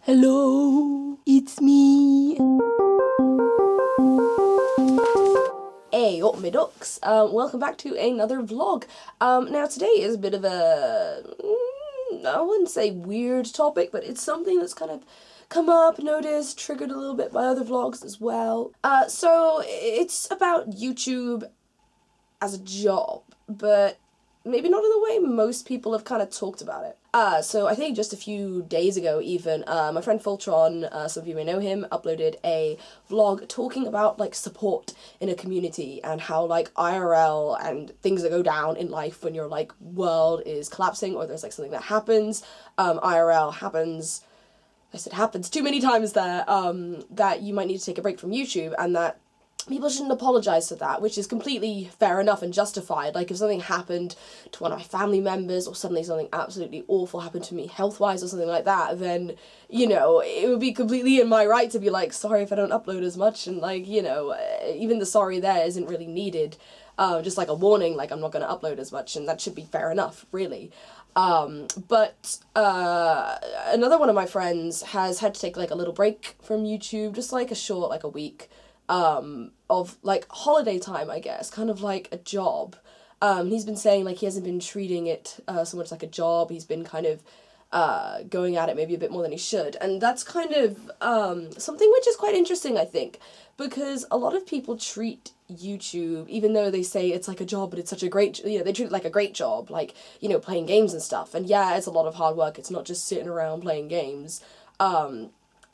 Hello, it's me. Hey, up me ducks. Welcome back to another vlog. Now today is a bit of a, I wouldn't say weird topic, but it's something that's kind of come up, noticed, triggered a little bit by other vlogs as well. So it's about YouTube as a job, but maybe not in the way most people have kind of talked about it. So I think just a few days ago even, my friend Fultron, some of you may know him, uploaded a vlog talking about like support in a community and how like IRL and things that go down in life when your like world is collapsing or there's like something that happens, IRL happens, I said happens too many times there, that you might need to take a break from YouTube and that people shouldn't apologise for that, which is completely fair enough and justified. Like, if something happened to one of my family members or suddenly something absolutely awful happened to me health-wise or something like that, then, you know, it would be completely in my right to be like, sorry if I don't upload as much, and, like, you know, even the sorry there isn't really needed. Just like a warning, like, I'm not going to upload as much, and that should be fair enough, really. But another one of my friends has had to take, like, a little break from YouTube, just, like, a short, like, a week, of like holiday time, I guess, kind of like a job. He's been saying like he hasn't been treating it so much like a job. He's been kind of going at it maybe a bit more than he should, and that's kind of something which is quite interesting, I think, because a lot of people treat YouTube, even though they say it's like a job, but it's such a great, you know, they treat it like a great job, like, you know, playing games and stuff. And yeah, it's a lot of hard work. It's not just sitting around playing games.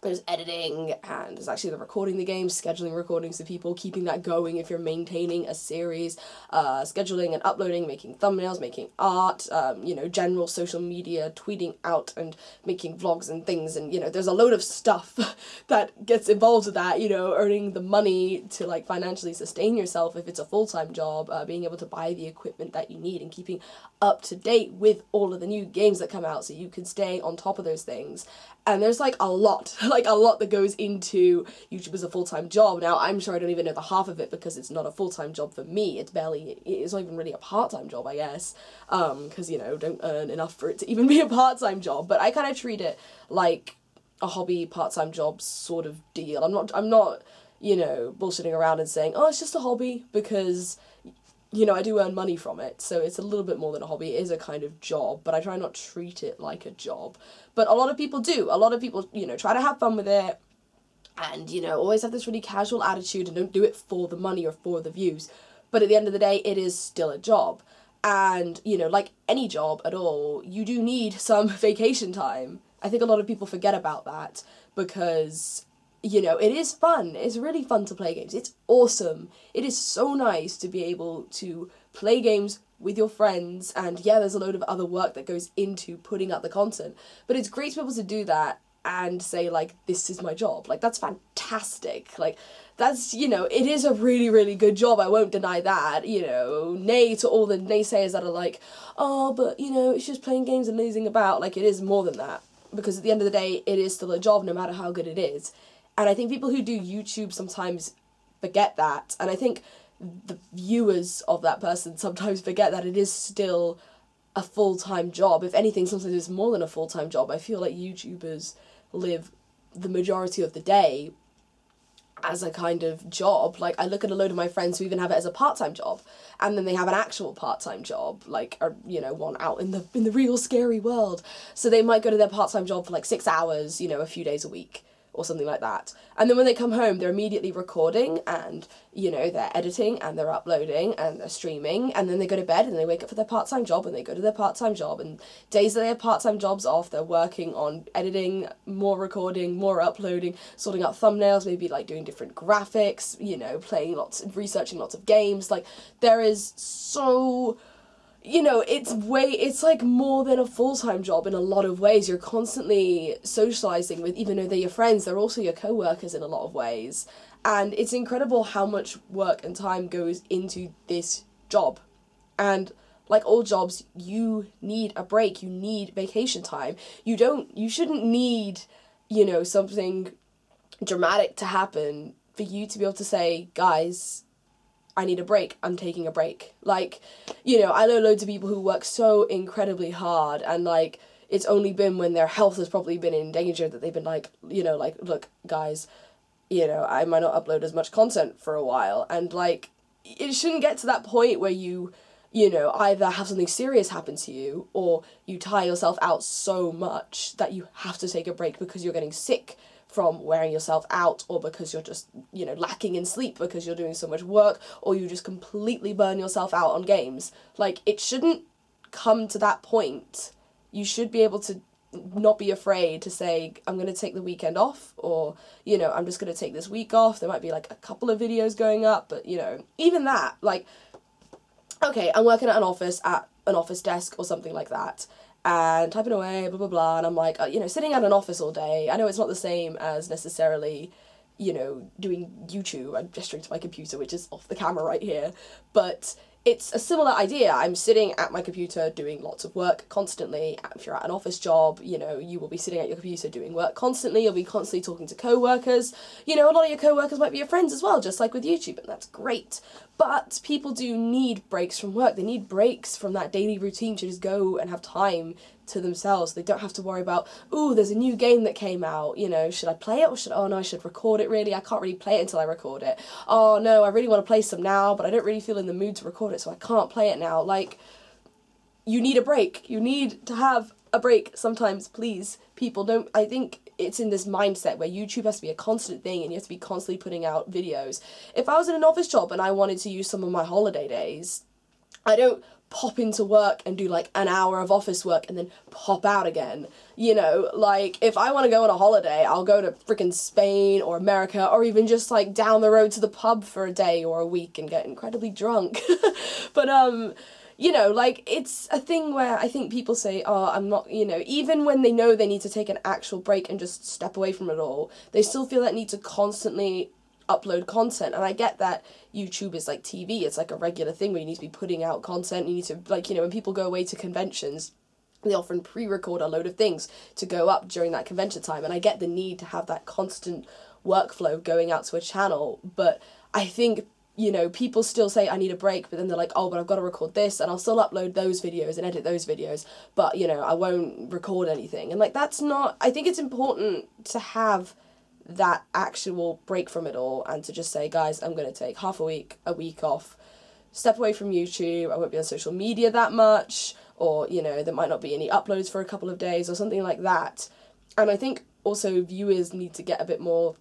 There's editing, and there's actually the recording the games, scheduling recordings of people, keeping that going if you're maintaining a series, scheduling and uploading, making thumbnails, making art, you know, general social media, tweeting out and making vlogs and things, and, you know, there's a load of stuff that gets involved with that, you know, earning the money to, like, financially sustain yourself if it's a full-time job, being able to buy the equipment that you need, and keeping up to date with all of the new games that come out so you can stay on top of those things. And there's, like, a lot that goes into YouTube as a full-time job. Now, I'm sure I don't even know the half of it because it's not a full-time job for me. It's not even really a part-time job, I guess, because, you know, don't earn enough for it to even be a part-time job. But I kind of treat it like a hobby part-time job sort of deal. I'm not, you know, bullshitting around and saying, oh, it's just a hobby, because, you know, I do earn money from it, so it's a little bit more than a hobby. It is a kind of job, but I try not to treat it like a job. But a lot of people do. A lot of people, you know, try to have fun with it and, you know, always have this really casual attitude and don't do it for the money or for the views. But at the end of the day, it is still a job. And, you know, like any job at all, you do need some vacation time. I think a lot of people forget about that because, you know, it is fun. It's really fun to play games. It's awesome. It is so nice to be able to play games with your friends, and yeah, there's a load of other work that goes into putting out the content, but it's great to be able to do that and say, like, this is my job. Like, that's fantastic. Like, that's, you know, it is a really, really good job. I won't deny that, you know, nay to all the naysayers that are like, oh, but, you know, it's just playing games and lazing about. Like, it is more than that, because at the end of the day, it is still a job no matter how good it is. And I think people who do YouTube sometimes forget that, and I think the viewers of that person sometimes forget that it is still a full-time job. If anything, sometimes it's more than a full-time job. I feel like YouTubers live the majority of the day as a kind of job. Like, I look at a load of my friends who even have it as a part-time job, and then they have an actual part-time job, like, you know, one out in the real scary world. So they might go to their part-time job for like 6 hours, you know, a few days a week, or something like that. And then when they come home, they're immediately recording and, you know, they're editing and they're uploading and they're streaming, and then they go to bed and they wake up for their part-time job and they go to their part-time job, and days that they have part-time jobs off, they're working on editing, more recording, more uploading, sorting out thumbnails, maybe like doing different graphics, you know, researching lots of games. Like, there is so, you know, it's like more than a full-time job in a lot of ways. You're constantly socializing with, even though they're your friends, they're also your co-workers in a lot of ways. And it's incredible how much work and time goes into this job. And like all jobs, you need a break, you need vacation time. You shouldn't need, you know, something dramatic to happen for you to be able to say, guys, I need a break, I'm taking a break. Like, you know, I know loads of people who work so incredibly hard, and like, it's only been when their health has probably been in danger that they've been like, you know, like, look, guys, you know, I might not upload as much content for a while. And, like, it shouldn't get to that point where you know, either have something serious happen to you, or you tire yourself out so much that you have to take a break because you're getting sick from wearing yourself out, or because you're just, you know, lacking in sleep because you're doing so much work, or you just completely burn yourself out on games. Like, it shouldn't come to that point. You should be able to not be afraid to say, I'm going to take the weekend off, or, you know, I'm just going to take this week off. There might be, like, a couple of videos going up, but, you know, even that, like, okay, I'm working at an office desk or something like that, and typing away, blah, blah, blah, and I'm like, you know, sitting at an office all day, I know it's not the same as necessarily, you know, doing YouTube. I'm gesturing to my computer, which is off the camera right here, but it's a similar idea. I'm sitting at my computer doing lots of work constantly. If you're at an office job, you know, you will be sitting at your computer doing work constantly. You'll be constantly talking to co-workers. You know, a lot of your co-workers might be your friends as well, just like with YouTube, and that's great. But people do need breaks from work. They need breaks from that daily routine to just go and have time to themselves. They don't have to worry about, ooh, there's a new game that came out, you know, should I play it, or oh no, I should record it really, I can't really play it until I record it. Oh no, I really want to play some now, but I don't really feel in the mood to record it, so I can't play it now. Like, you need a break. You need to have a break sometimes, please. People don't, I think it's in this mindset where YouTube has to be a constant thing and you have to be constantly putting out videos. If I was in an office job and I wanted to use some of my holiday days, I don't pop into work and do like an hour of office work and then pop out again. You know, like, if I want to go on a holiday, I'll go to freaking Spain or America, or even just like down the road to the pub for a day or a week and get incredibly drunk. But you know, like, it's a thing where I think people say, oh, I'm not, you know, even when they know they need to take an actual break and just step away from it all, they still feel that need to constantly upload content. And I get that YouTube is like TV, it's like a regular thing where you need to be putting out content. You need to, like, you know, when people go away to conventions, they often pre-record a load of things to go up during that convention time, and I get the need to have that constant workflow going out to a channel. But I think, you know, people still say I need a break, but then they're like, oh, but I've got to record this, and I'll still upload those videos and edit those videos, but, you know, I won't record anything. And, like, that's not, I think it's important to have that actual break from it all, and to just say, guys, I'm going to take half a week off, step away from YouTube, I won't be on social media that much, or, you know, there might not be any uploads for a couple of days or something like that. And I think also viewers need to get a bit more,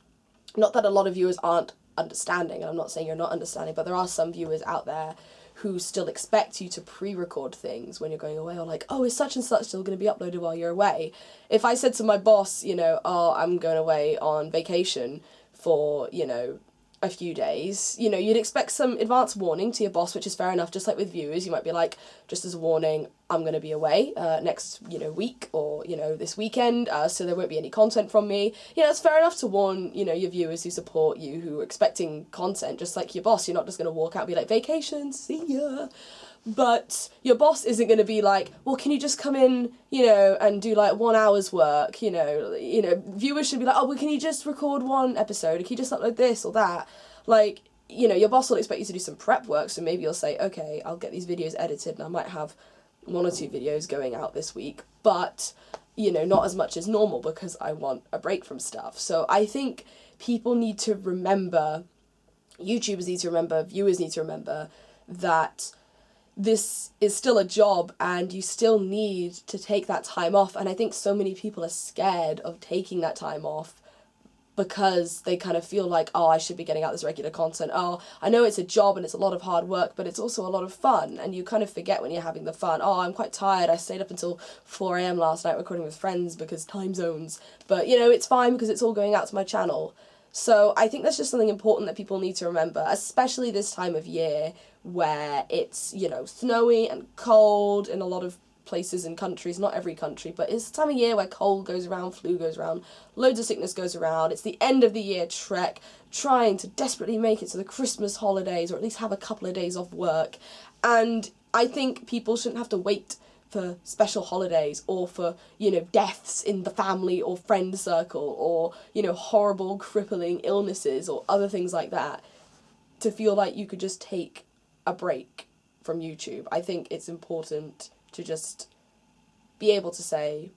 not that a lot of viewers aren't understanding, and I'm not saying you're not understanding, but there are some viewers out there who still expect you to pre-record things when you're going away, or like, oh, is such and such still going to be uploaded while you're away? If I said to my boss, you know, oh, I'm going away on vacation for, you know, a few days, you know, you'd expect some advance warning to your boss, which is fair enough. Just like with viewers, you might be like, just as a warning, I'm going to be away next, you know, week, or, you know, this weekend, so there won't be any content from me. You know, it's fair enough to warn, you know, your viewers who support you, who are expecting content, just like your boss. You're not just going to walk out and be like, vacation, see ya. But your boss isn't going to be like, well, can you just come in, you know, and do like 1 hour's work, you know, viewers should be like, oh, well, can you just record one episode, or can you just upload this or that? Like, you know, your boss will expect you to do some prep work, so maybe you'll say, okay, I'll get these videos edited, and I might have 1 or 2 videos going out this week, but, you know, not as much as normal because I want a break from stuff. So I think people need to remember, YouTubers need to remember, viewers need to remember that this is still a job and you still need to take that time off. And I think so many people are scared of taking that time off because they kind of feel like, oh, I should be getting out this regular content. Oh, I know it's a job and it's a lot of hard work, but it's also a lot of fun. And you kind of forget when you're having the fun. Oh, I'm quite tired. I stayed up until 4 a.m. last night recording with friends because time zones. But, you know, it's fine because it's all going out to my channel. So I think that's just something important that people need to remember, especially this time of year where it's, you know, snowy and cold in a lot of places and countries, not every country, but it's the time of year where cold goes around, flu goes around, loads of sickness goes around. It's the end of the year trek, trying to desperately make it to the Christmas holidays, or at least have a couple of days off work. And I think people shouldn't have to wait for special holidays, or for, you know, deaths in the family or friend circle, or, you know, horrible crippling illnesses or other things like that, to feel like you could just take a break from YouTube. I think it's important to just be able to say,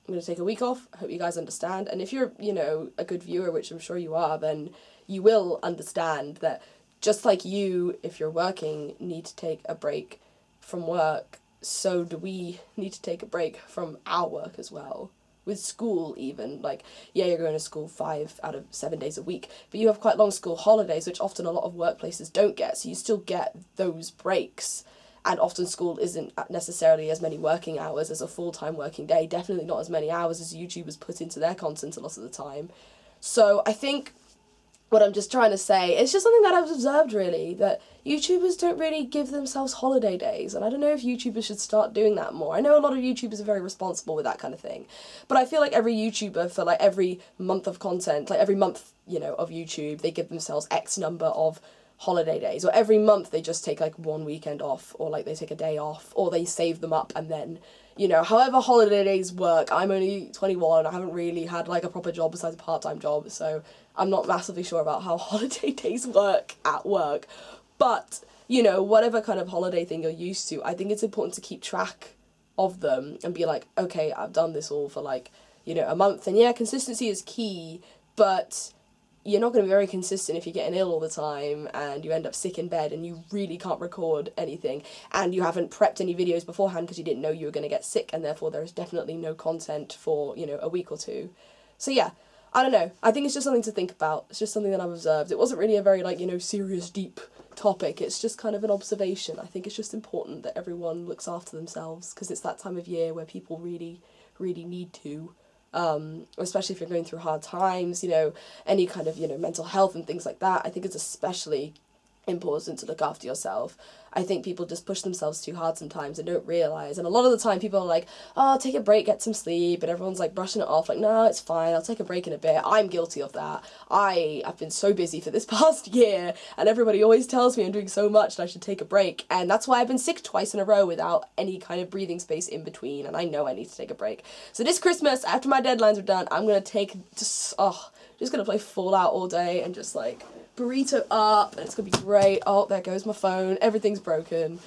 I'm going to take a week off. I hope you guys understand. And if you're, you know, a good viewer, which I'm sure you are, then you will understand that just like you, if you're working, need to take a break from work, so do we need to take a break from our work as well. With school even, like, yeah, you're going to school 5 out of 7 days a week, but you have quite long school holidays, which often a lot of workplaces don't get, so you still get those breaks. And often school isn't necessarily as many working hours as a full-time working day, definitely not as many hours as YouTubers put into their content a lot of the time. So I think what I'm just trying to say, it's just something that I've observed really, that YouTubers don't really give themselves holiday days, and I don't know if YouTubers should start doing that more. I know a lot of YouTubers are very responsible with that kind of thing, but I feel like every YouTuber, for like every month of content, like every month, you know, of YouTube, they give themselves X number of holiday days, or every month they just take like one weekend off, or like they take a day off, or they save them up, and then, you know, however holiday days work. I'm only 21, I haven't really had like a proper job besides a part-time job, so I'm not massively sure about how holiday days work at work, but, you know, whatever kind of holiday thing you're used to, I think it's important to keep track of them and be like, okay, I've done this all for like, you know, a month, and yeah, consistency is key, but you're not going to be very consistent if you're getting ill all the time and you end up sick in bed and you really can't record anything and you haven't prepped any videos beforehand because you didn't know you were going to get sick, and therefore there's definitely no content for, you know, a week or two. So yeah, I don't know. I think it's just something to think about. It's just something that I've observed. It wasn't really a very, like, you know, serious, deep topic. It's just kind of an observation. I think it's just important that everyone looks after themselves, because it's that time of year where people really, really need to. Especially if you're going through hard times, you know, any kind of, you know, mental health and things like that. I think it's especially important to look after yourself. I think people just push themselves too hard sometimes and don't realise, and a lot of the time people are like, oh, take a break, get some sleep, and everyone's like brushing it off, like, no, it's fine, I'll take a break in a bit. I'm guilty of that. I've been so busy for this past year, and everybody always tells me I'm doing so much that I should take a break, and that's why I've been sick twice in a row without any kind of breathing space in between, and I know I need to take a break. So this Christmas, after my deadlines are done, I'm gonna just gonna play Fallout all day and just like burrito up, and it's gonna be great. Oh, there goes my phone. Everything's broken,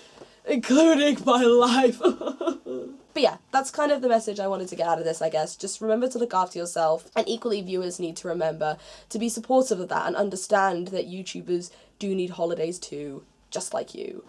including my life. But yeah, that's kind of the message I wanted to get out of this, I guess. Just remember to look after yourself, and equally viewers need to remember to be supportive of that and understand that YouTubers do need holidays too, just like you.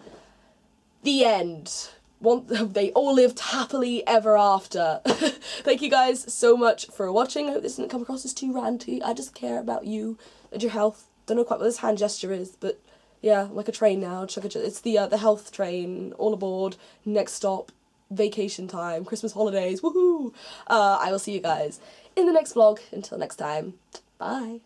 The end. They all lived happily ever after. Thank you guys so much for watching. I hope this didn't come across as too ranty. I just care about you and your health. Don't know quite what this hand gesture is, but yeah, I'm like a train now. It's the health train. All aboard. Next stop, vacation time, Christmas holidays. Woohoo! I will see you guys in the next vlog. Until next time, bye.